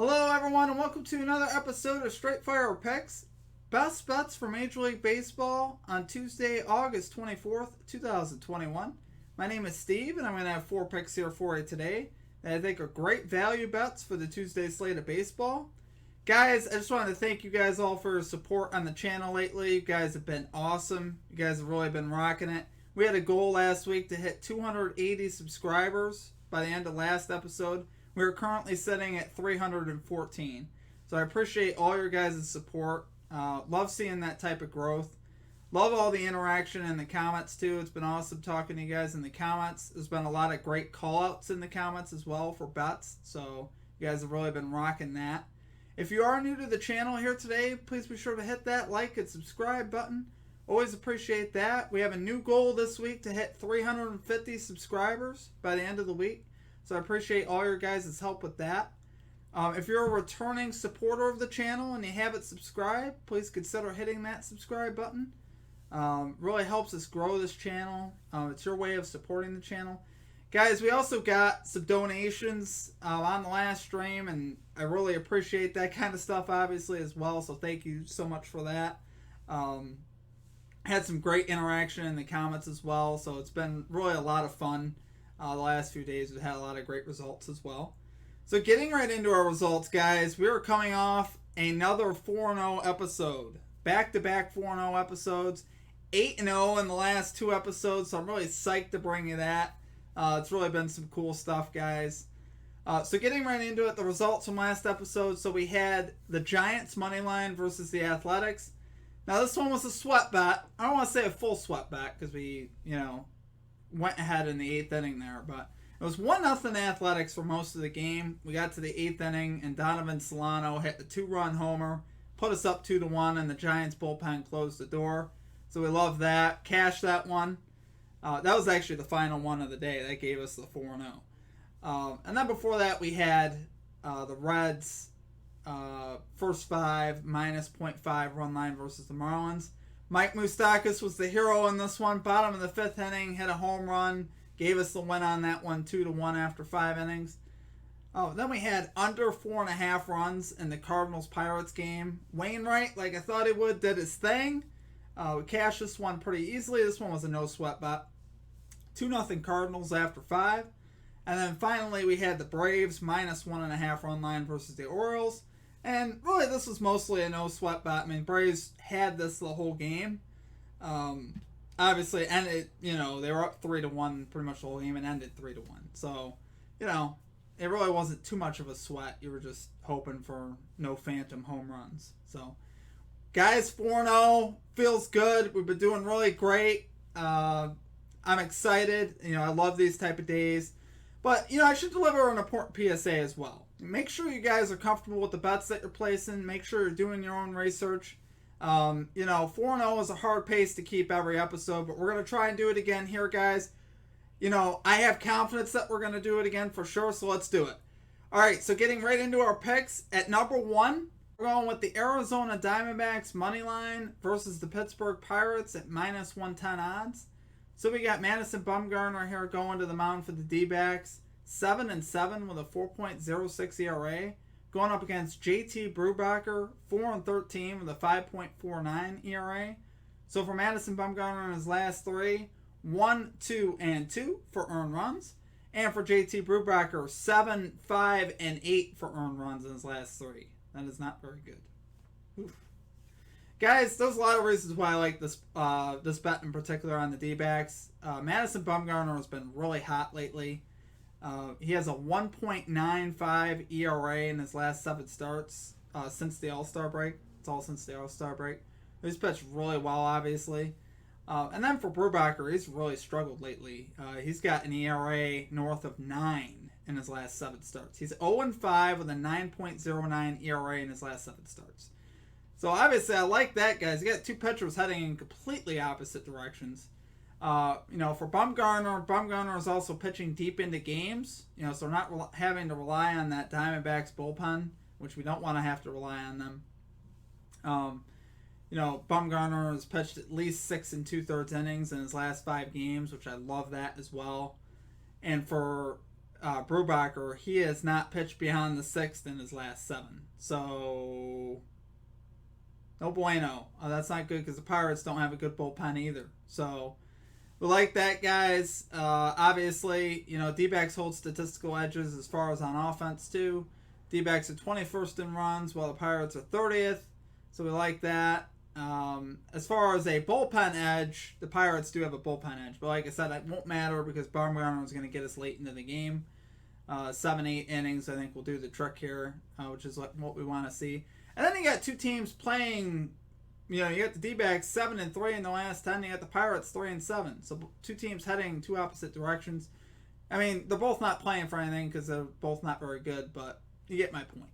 Hello, everyone, and welcome to another episode of Straight Fire Picks. Best bets for Major League Baseball on Tuesday, August 24th, 2021. My name is Steve, and I'm going to have 4 picks here for you today that I think are great value bets for the Tuesday slate of baseball. Guys, I just wanted to thank you guys all for your support on the channel lately. You guys have been awesome. You guys have really been rocking it. We had a goal last week to hit 280 subscribers by the end of last episode. We're currently sitting at 314. So I appreciate all your guys' support. Love seeing that type of growth. Love all the interaction in the comments too. It's been awesome talking to you guys in the comments. There's been a lot of great call-outs in the comments as well for bets. So you guys have really been rocking that. If you are new to the channel here today, please be sure to hit that like and subscribe button. Always appreciate that. We have a new goal this week to hit 350 subscribers by the end of the week. So I appreciate all your guys' help with that. If you're a returning supporter of the channel and you haven't subscribed, please consider hitting that subscribe button. Really helps us grow this channel. It's your way of supporting the channel. Guys, we also got some donations on the last stream, and I really appreciate that kind of stuff, obviously, as well. So thank you so much for that. Had some great interaction in the comments as well, so it's been really a lot of fun. The last few days we've had a lot of great results as well. So getting right into our results, guys, we are coming off another 4-0 episode. Back-to-back 4-0 episodes. 8-0 in the last 2 episodes, so I'm really psyched to bring you that. It's really been some cool stuff, guys. So getting right into it, the results from last episode. So we had the Giants money line versus the Athletics. Now this one was a sweat bet. I don't want to say a full sweat bet because we, went ahead in the 8th inning there, but it was 1-0 Athletics for most of the game. We got to the 8th inning, and Donovan Solano hit the 2-run homer, put us up 2-1, and the Giants bullpen closed the door. So we love that. Cashed that one. That was actually the final one of the day. That gave us the 4-0. And then before that, we had the Reds first 5 minus .5 run line versus the Marlins. Mike Moustakas was the hero in this one. Bottom of the 5th inning, hit a home run. Gave us the win on that one, 2-1 after 5 innings. Then we had under 4.5 runs in the Cardinals-Pirates game. Wainwright, like I thought he would, did his thing. We cashed this one pretty easily. This one was a no-sweat bet. 2-0 Cardinals after 5. And then finally we had the Braves minus 1.5 run line versus the Orioles. And really, this was mostly a no-sweat bet. I mean, Braves had this the whole game. Obviously, and they were up 3-1 pretty much the whole game and ended 3-1. So, it really wasn't too much of a sweat. You were just hoping for no phantom home runs. So, guys, 4-0 feels good. We've been doing really great. I'm excited. I love these type of days. But, I should deliver an important PSA as well. Make sure you guys are comfortable with the bets that you're placing. Make sure you're doing your own research. 4-0 is a hard pace to keep every episode, but we're going to try and do it again here, guys. I have confidence that we're going to do it again for sure, so let's do it. All right, so getting right into our picks. At number 1, we're going with the Arizona Diamondbacks money line versus the Pittsburgh Pirates at minus 110 odds. So we got Madison Bumgarner here going to the mound for the DBacks. 7-7 with a 4.06 ERA. Going up against JT Brubaker, 4-13 with a 5.49 ERA. So for Madison Bumgarner in his last 3, 1, 2, and 2 for earned runs. And for JT Brubaker, 7, 5, and 8 for earned runs in his last 3. That is not very good. Oof. Guys, there's a lot of reasons why I like this bet in particular on the D-backs. Madison Bumgarner has been really hot lately. He has a 1.95 ERA in his last 7 starts since the All-Star break. It's all since the All-Star break. He's pitched really well, obviously. And then for Brubaker, he's really struggled lately. He's got an ERA north of 9 in his last 7 starts. He's 0-5 with a 9.09 ERA in his last 7 starts. So obviously I like that, guys. You got 2 pitchers heading in completely opposite directions. For Bumgarner is also pitching deep into games. So we're not having to rely on that Diamondbacks bullpen, which we don't want to have to rely on them. Bumgarner has pitched at least 6 2/3 innings in his last 5 games, which I love that as well. And for Brubaker, he has not pitched beyond the 6th in his last 7. So, no bueno. That's not good because the Pirates don't have a good bullpen either. So, we like that, guys. Obviously, DBacks hold statistical edges as far as on offense, too. DBacks are 21st in runs, while the Pirates are 30th. So, we like that. As far as a bullpen edge, the Pirates do have a bullpen edge. But like I said, it won't matter because Baumgartner is going to get us late into the game. 7-8 innings, I think, will do the trick here, which is what we want to see. And then you got two teams playing, you got the D-backs 7-3 in the last 10. You got the Pirates 3-7. So two teams heading two opposite directions. I mean, they're both not playing for anything because they're both not very good, but you get my point.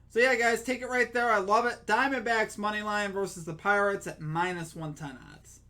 So yeah, guys, take it right there. I love it. Diamondbacks money line versus the Pirates at -110 odds.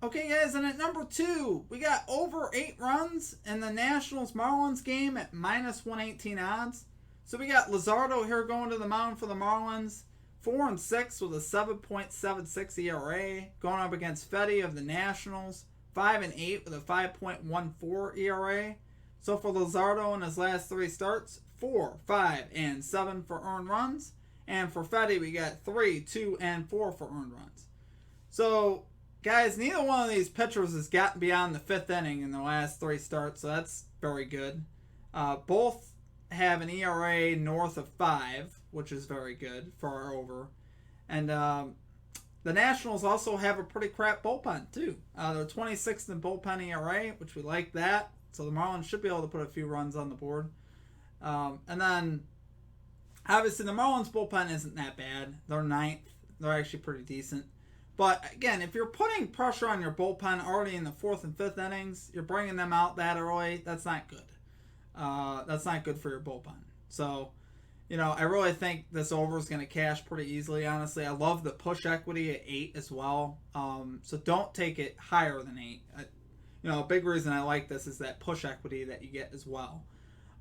Okay, guys, and at number 2, we got over 8 runs in the Nationals-Marlins game at -118 odds. So we got Luzardo here going to the mound for the Marlins, 4-6 with a 7.76 ERA, going up against Fetty of the Nationals, 5-8 with a 5.14 ERA. So for Luzardo in his last 3 starts, 4, 5, and 7 for earned runs. And for Fetty, we got 3, 2, and 4 for earned runs. So, guys, neither one of these pitchers has gotten beyond the 5th inning in the last 3 starts, so that's very good. Both have an ERA north of 5, which is very good for our over. And the Nationals also have a pretty crap bullpen, too. They're 26th in bullpen ERA, which we like that. So the Marlins should be able to put a few runs on the board. And then, obviously, the Marlins bullpen isn't that bad. They're 9th. They're actually pretty decent. But, again, if you're putting pressure on your bullpen already in the 4th and 5th innings, you're bringing them out that early, that's not good. That's not good for your bullpen. So, I really think this over is going to cash pretty easily, honestly. I love the push equity at 8 as well. So don't take it higher than 8. A big reason I like this is that push equity that you get as well.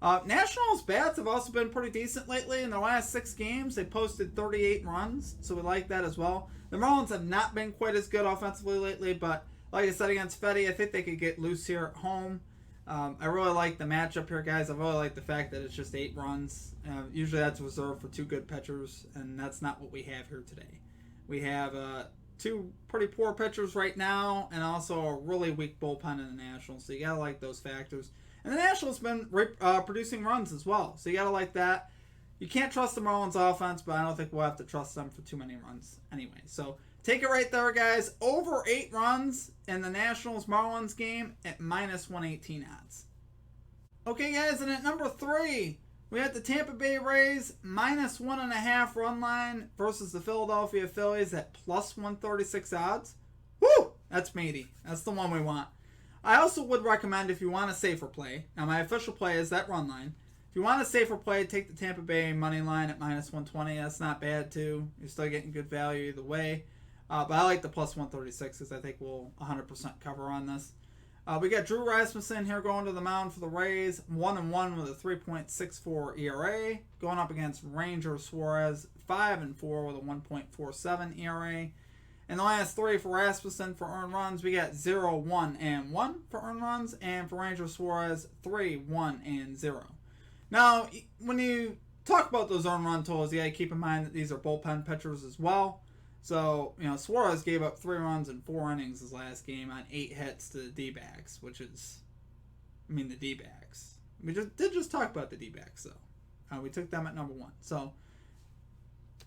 Nationals bats have also been pretty decent lately. In the last 6 games, they posted 38 runs, so we like that as well. The Marlins have not been quite as good offensively lately, but like I said against Fetty, I think they could get loose here at home. I really like the matchup here, guys. I really like the fact that it's just 8 runs. Usually that's reserved for 2 good pitchers, and that's not what we have here today. We have 2 pretty poor pitchers right now, and also a really weak bullpen in the Nationals, so you gotta like those factors. And the Nationals been producing runs as well, so you gotta like that. You can't trust the Marlins offense, but I don't think we'll have to trust them for too many runs anyway. So take it right there, guys. Over 8 runs in the Nationals-Marlins game at -118 odds. Okay, guys, and at number 3, we have the Tampa Bay Rays -1.5 run line versus the Philadelphia Phillies at +136 odds. Woo! That's meaty. That's the one we want. I also would recommend if you want a safer play. Now, my official play is that run line. If you want a safer play, take the Tampa Bay money line at -120. That's not bad, too. You're still getting good value either way. But I like the +136 because I think we'll 100% cover on this. We got Drew Rasmussen here going to the mound for the Rays. 1-1 with a 3.64 ERA. Going up against Ranger Suarez. 5-4 with a 1.47 ERA. In the last 3 for Rasmussen for earned runs, we got 0, 1, and 1 for earned runs. And for Ranger Suarez, 3, 1, and 0. Now, when you talk about those earned run totals, you got to keep in mind that these are bullpen pitchers as well. So, Suarez gave up 3 runs in 4 innings his last game on 8 hits to the D-backs, which is, the D-backs. We did just talk about the D-backs, though. We took them at number 1. So,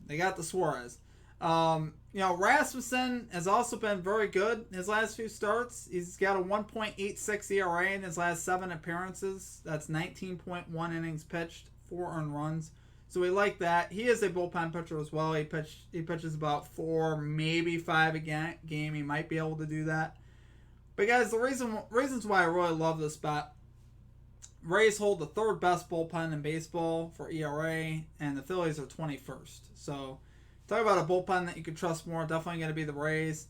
they got the Suarez. Rasmussen has also been very good in his last few starts. He's got a 1.86 ERA in his last 7 appearances. That's 19.1 innings pitched, 4 earned runs. So we like that. He is a bullpen pitcher as well. He pitches about 4, maybe 5 a game. He might be able to do that. But guys, the reasons why I really love this spot, Rays hold the 3rd best bullpen in baseball for ERA, and the Phillies are 21st. So talk about a bullpen that you can trust more. Definitely going to be the Rays.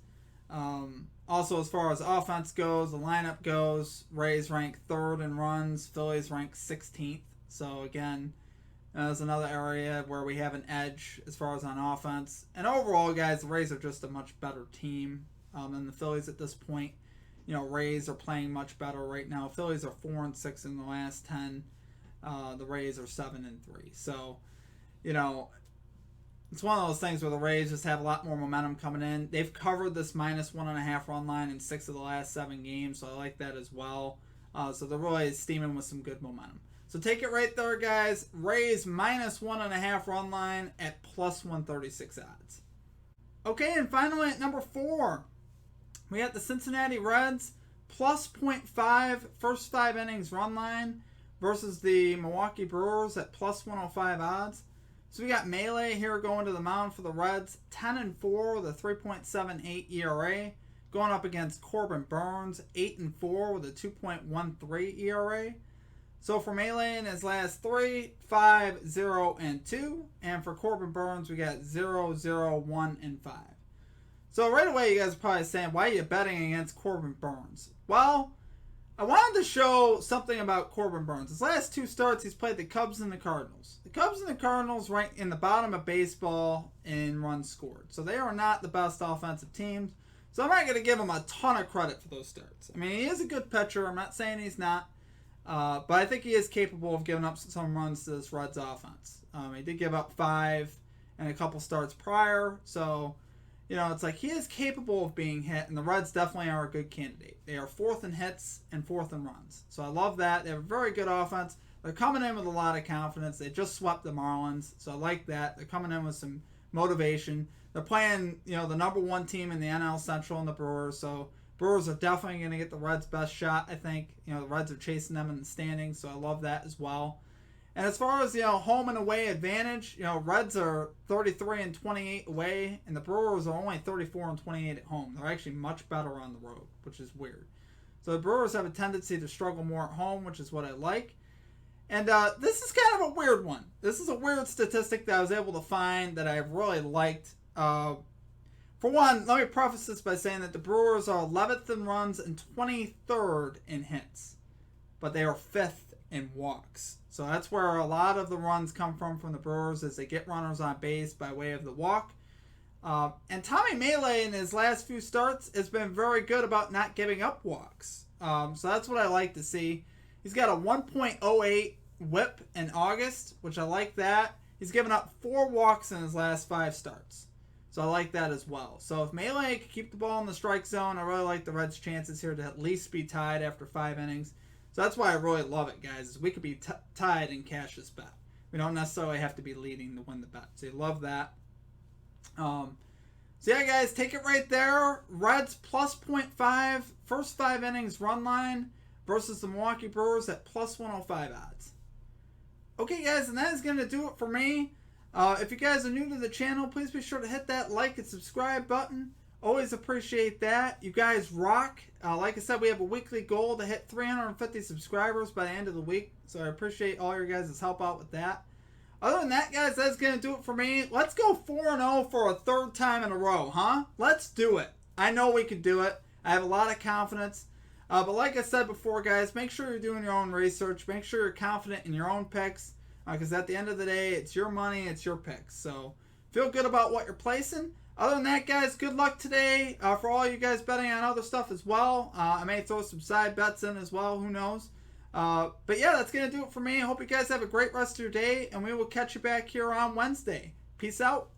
Also, as far as offense goes, the lineup goes, Rays rank 3rd in runs. Phillies rank 16th. So again, there's another area where we have an edge as far as on offense. And overall, guys, the Rays are just a much better team than the Phillies at this point. Rays are playing much better right now. Phillies are 4-6 in the last 10. The Rays are 7-3. So, you know, it's one of those things where the Rays just have a lot more momentum coming in. They've covered this -1.5 run line in 6 of the last 7 games, so I like that as well. So they're really steaming with some good momentum. So take it right there, guys. Rays -1.5 run line at +136 odds. Okay, and finally at number 4, we got the Cincinnati Reds +0.5 first 5 innings run line versus the Milwaukee Brewers at +105 odds. So we got Melee here going to the mound for the Reds, 10-4 with a 3.78 ERA, going up against Corbin Burns, 8-4 with a 2.13 ERA. So for Melee in his last 3, 5, 0, and 2, and for Corbin Burns we got 0, 0, 1, and 5. So right away you guys are probably saying, why are you betting against Corbin Burns? Well, I wanted to show something about Corbin Burns. His last 2 starts, he's played the Cubs and the Cardinals. The Cubs and the Cardinals rank in the bottom of baseball in runs scored. So they are not the best offensive teams. So I'm not going to give him a ton of credit for those starts. I mean, he is a good pitcher. I'm not saying he's not. But I think he is capable of giving up some runs to this Reds offense. He did give up 5 in a couple starts prior. So, you know, it's like he is capable of being hit, and the Reds definitely are a good candidate. They are 4th in hits and 4th in runs. So I love that. They have a very good offense. They're coming in with a lot of confidence. They just swept the Marlins, so I like that. They're coming in with some motivation. They're playing, you know, the number 1 team in the NL Central and the Brewers, so Brewers are definitely going to get the Reds' best shot, I think. You know, the Reds are chasing them in the standings, so I love that as well. And as far as, you know, home and away advantage, you know, Reds are 33-28 away, and the Brewers are only 34-28 at home. They're actually much better on the road, which is weird. So the Brewers have a tendency to struggle more at home, which is what I like. And this is kind of a weird one. This is a weird statistic that I was able to find that I really liked. For one, let me preface this by saying that the Brewers are 11th in runs and 23rd in hits. But they are 5th in walks. So that's where a lot of the runs come from the Brewers, as they get runners on base by way of the walk. And Tommy Melee in his last few starts has been very good about not giving up walks. So that's what I like to see. He's got a 1.08 whip in August, which I like that. He's given up 4 walks in his last 5 starts. So I like that as well. So if Melee can keep the ball in the strike zone, I really like the Reds' chances here to at least be tied after 5 innings. So that's why I really love it, guys, is we could be tied and cash this bet. We don't necessarily have to be leading to win the bet. So you love that. So yeah, guys, take it right there. Reds +0.5, first 5 innings run line versus the Milwaukee Brewers at +105 odds. Okay, guys, and that is going to do it for me. If you guys are new to the channel, please be sure to hit that like and subscribe button. Always appreciate that. You guys rock. Like I said, we have a weekly goal to hit 350 subscribers by the end of the week. So I appreciate all your guys' help out with that. Other than that, guys, that's going to do it for me. Let's go 4-0 for a 3rd time in a row, huh? Let's do it. I know we can do it. I have a lot of confidence. But like I said before, guys, make sure you're doing your own research. Make sure you're confident in your own picks. Because at the end of the day, it's your money, it's your picks. So feel good about what you're placing. Other than that, guys, good luck today for all you guys betting on other stuff as well. I may throw some side bets in as well. Who knows? But yeah, that's going to do it for me. I hope you guys have a great rest of your day, and we will catch you back here on Wednesday. Peace out.